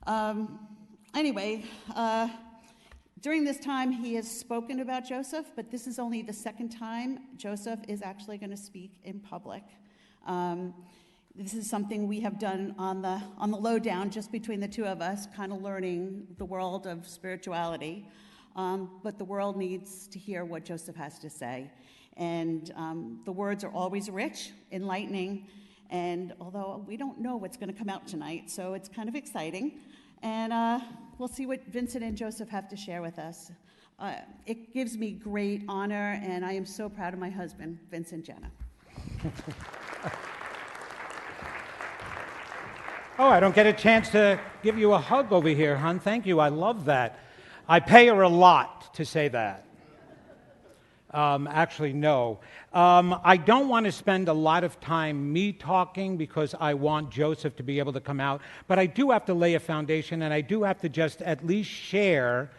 Um, anyway, during this time, he has spoken about Joseph, but this is only the second time Joseph is actually going to speak in public. This is something we have done on the lowdown, just between the two of us, kind of learning the world of spirituality. But the world needs to hear what Joseph has to say. And the words are always rich, enlightening, and although we don't know what's going to come out tonight, so it's kind of exciting. And we'll see what Vincent and Joseph have to share with us. It gives me great honor, and I am so proud of my husband, Vincent Genna. Oh, I don't get a chance to give you a hug over here, hon. Thank you. I love that. I pay her a lot to say that. Actually, no. I don't want to spend a lot of time me talking because I want Joseph to be able to come out. But I do have to lay a foundation, and I do have to just at least share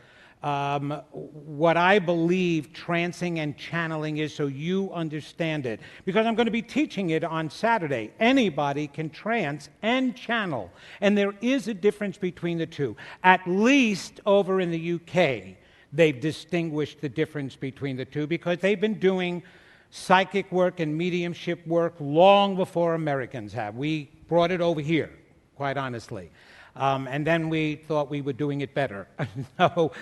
what I believe trancing and channeling is so you understand it. Because I'm going to be teaching it on Saturday. Anybody can trance and channel. And there is a difference between the two. At least over in the UK, they've distinguished the difference between the two because they've been doing psychic work and mediumship work long before Americans have. We brought it over here, quite honestly. And then we thought we were doing it better. No,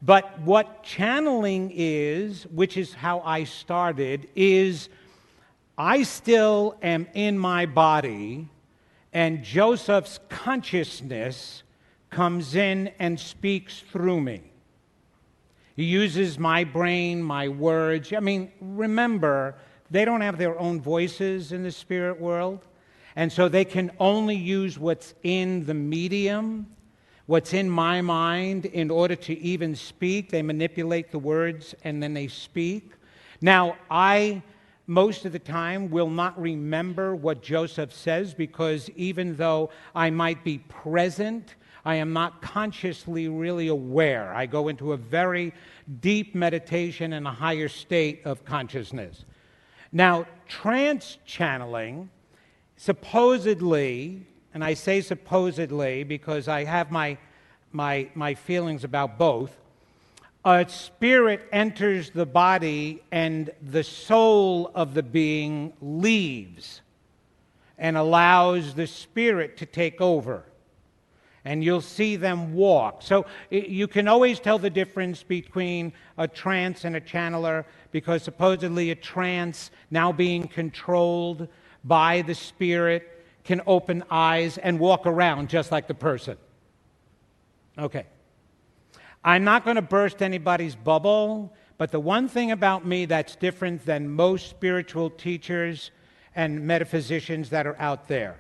but what channeling is, which is how I started, is I still am in my body, and Joseph's consciousness comes in and speaks through me. He uses my brain, my words. I mean, remember, they don't have their own voices in the spirit world. And so they can only use what's in the medium, what's in my mind, in order to even speak. They manipulate the words and then they speak. Now, I, most of the time, will not remember what Joseph says because even though I might be present, I am not consciously really aware. I go into a very deep meditation and a higher state of consciousness. Now, trance channeling, supposedly, and I say supposedly because I have my feelings about both, a spirit enters the body and the soul of the being leaves and allows the spirit to take over. And you'll see them walk. So you can always tell the difference between a trance and a channeler because supposedly a trance, now being controlled by the spirit, can open eyes and walk around just like the person. Okay. I'm not going to burst anybody's bubble, but the one thing about me that's different than most spiritual teachers and metaphysicians that are out there,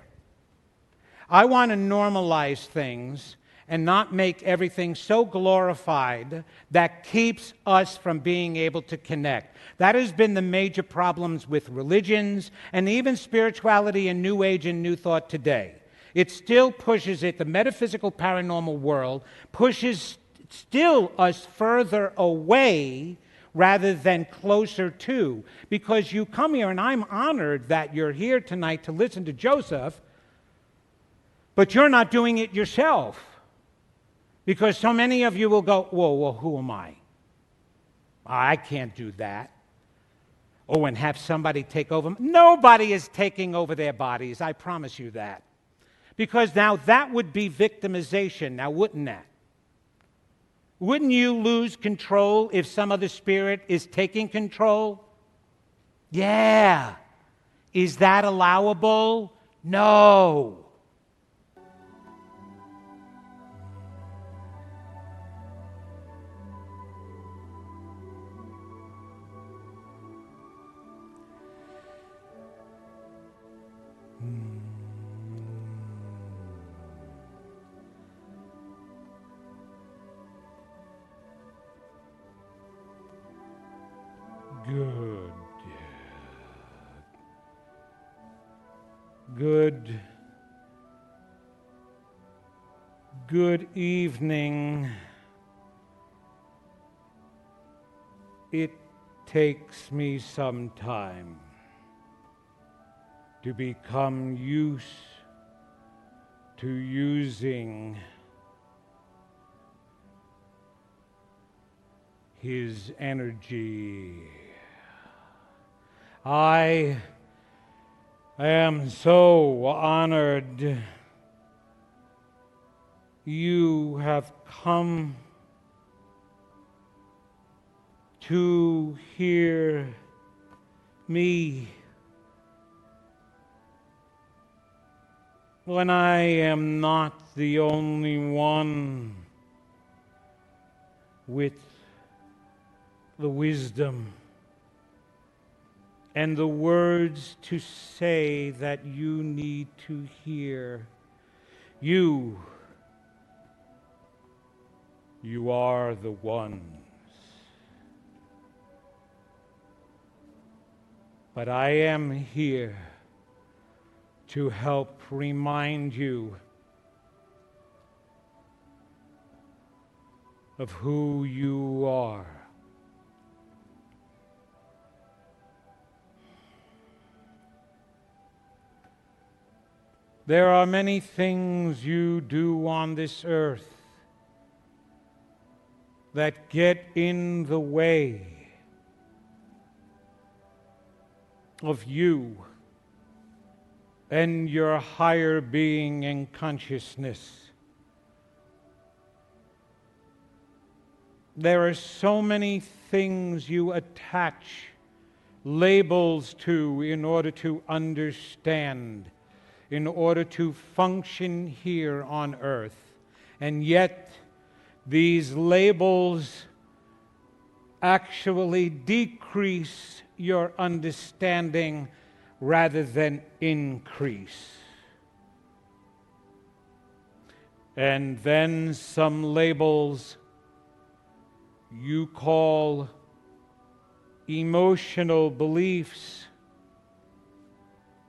I want to normalize things and not make everything so glorified that keeps us from being able to connect. That has been the major problems with religions and even spirituality and New Age and New Thought today. It still pushes it, the metaphysical paranormal world pushes still us further away rather than closer to. Because you come here, and I'm honored that you're here tonight to listen to Joseph, but you're not doing it yourself. Because so many of you will go, whoa, who am I? I can't do that. Oh, and have somebody take over. Nobody is taking over their bodies, I promise you that. Because now that would be victimization, now wouldn't that? Wouldn't you lose control if some other spirit is taking control? Yeah. Is that allowable? No. Good. Good. Good evening. It takes me some time to become used to using his energy. I am so honored you have come to hear me when I am not the only one with the wisdom and the words to say that you need to hear. You are the ones. But I am here to help remind you of who you are. There are many things you do on this earth that get in the way of you and your higher being and consciousness. There are so many things you attach labels to in order to understand, in order to function here on earth. And yet, these labels actually decrease your understanding rather than increase. And then some labels you call emotional beliefs,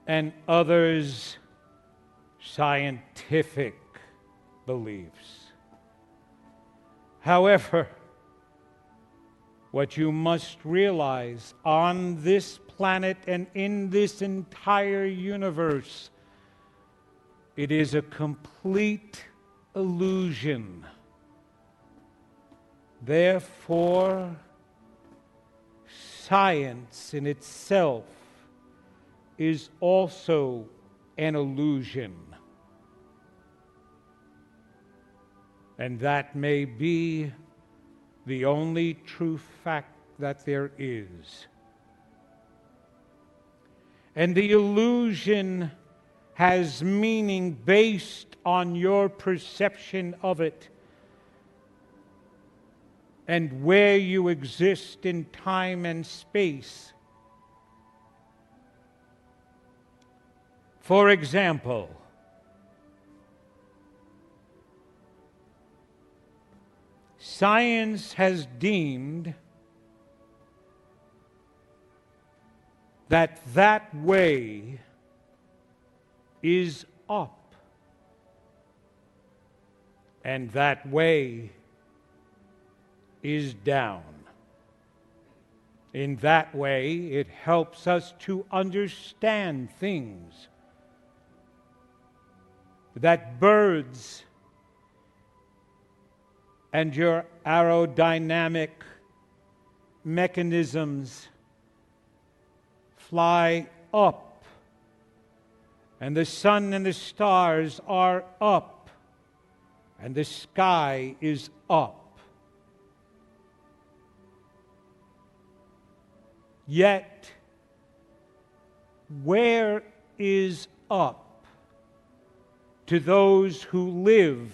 and others scientific beliefs. However, what you must realize on this planet and in this entire universe, it is a complete illusion. Therefore, science in itself is also an illusion. And that may be the only true fact that there is. And the illusion has meaning based on your perception of it and where you exist in time and space. For example, science has deemed that that way is up, and that way is down. In that way, it helps us to understand things. That birds and your aerodynamic mechanisms fly up, and the sun and the stars are up, and the sky is up. Yet, where is up to those who live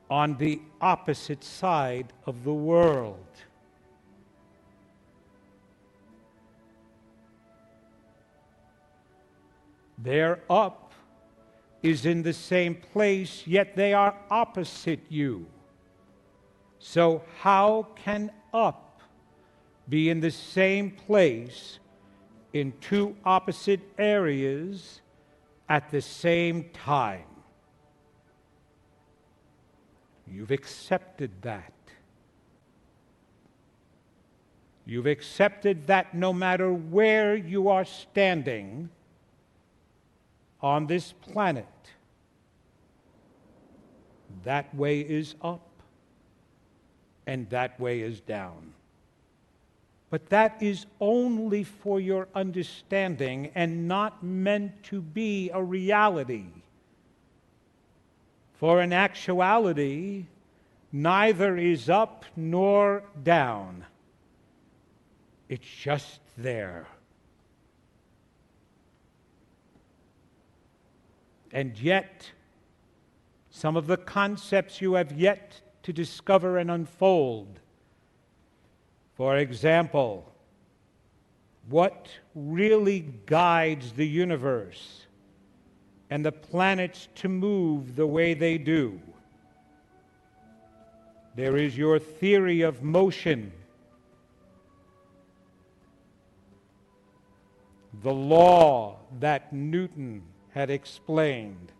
on the opposite side of the world? Their up is in the same place, yet they are opposite you. So how can up be in the same place in two opposite areas at the same time? You've accepted that. You've accepted that no matter where you are standing on this planet, that way is up, and that way is down. But that is only for your understanding and not meant to be a reality. For in actuality, neither is up nor down. It's just there. And yet, some of the concepts you have yet to discover and unfold. For example, what really guides the universe and the planets to move the way they do? There is your theory of motion, the law that Newton had explained,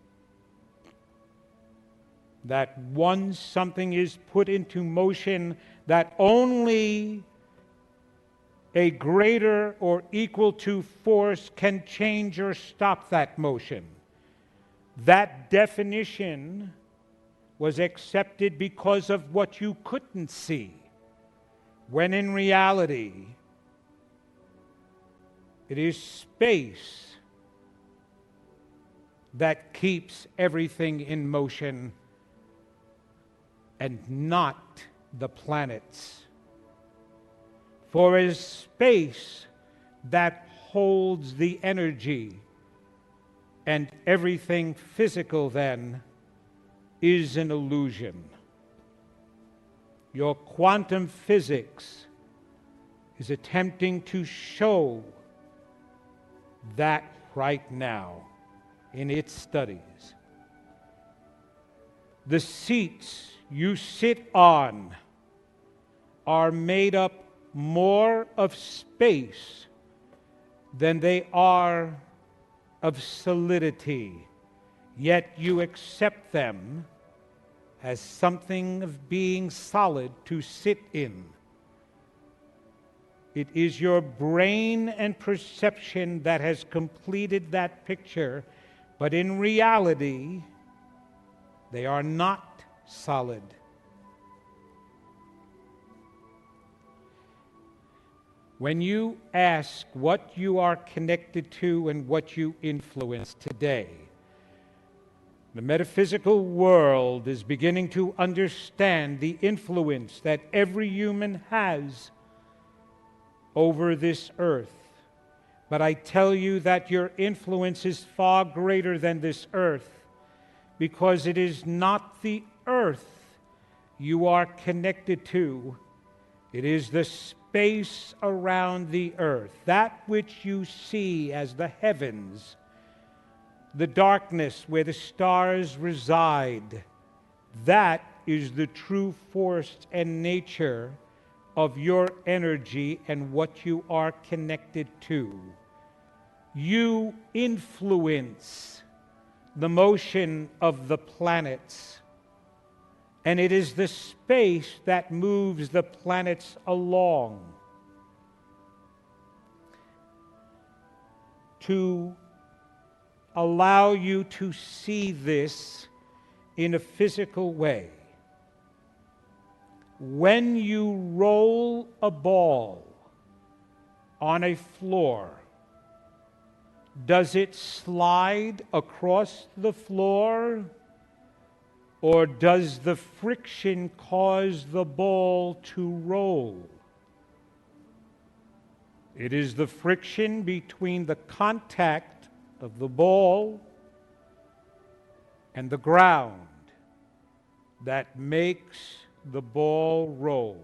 that once something is put into motion, that only a greater or equal to force can change or stop that motion. That definition was accepted because of what you couldn't see, when in reality, it is space that keeps everything in motion and not the planets. For it is space that holds the energy, and everything physical then is an illusion. Your quantum physics is attempting to show that right now in its studies. The seats you sit on are made up more of space than they are of solidity, yet you accept them as something of being solid to sit in. It is your brain and perception that has completed that picture, but in reality, they are not solid. When you ask what you are connected to and what you influence today, the metaphysical world is beginning to understand the influence that every human has over this earth. But I tell you that your influence is far greater than this earth, because it is not the earth you are connected to. It is the space around the earth, that which you see as the heavens, the darkness where the stars reside. That is the true force and nature of your energy and what you are connected to. You influence the motion of the planets, and it is the space that moves the planets along. To allow you to see this in a physical way, when you roll a ball on a floor, does it slide across the floor, or does the friction cause the ball to roll? It is the friction between the contact of the ball and the ground that makes the ball roll.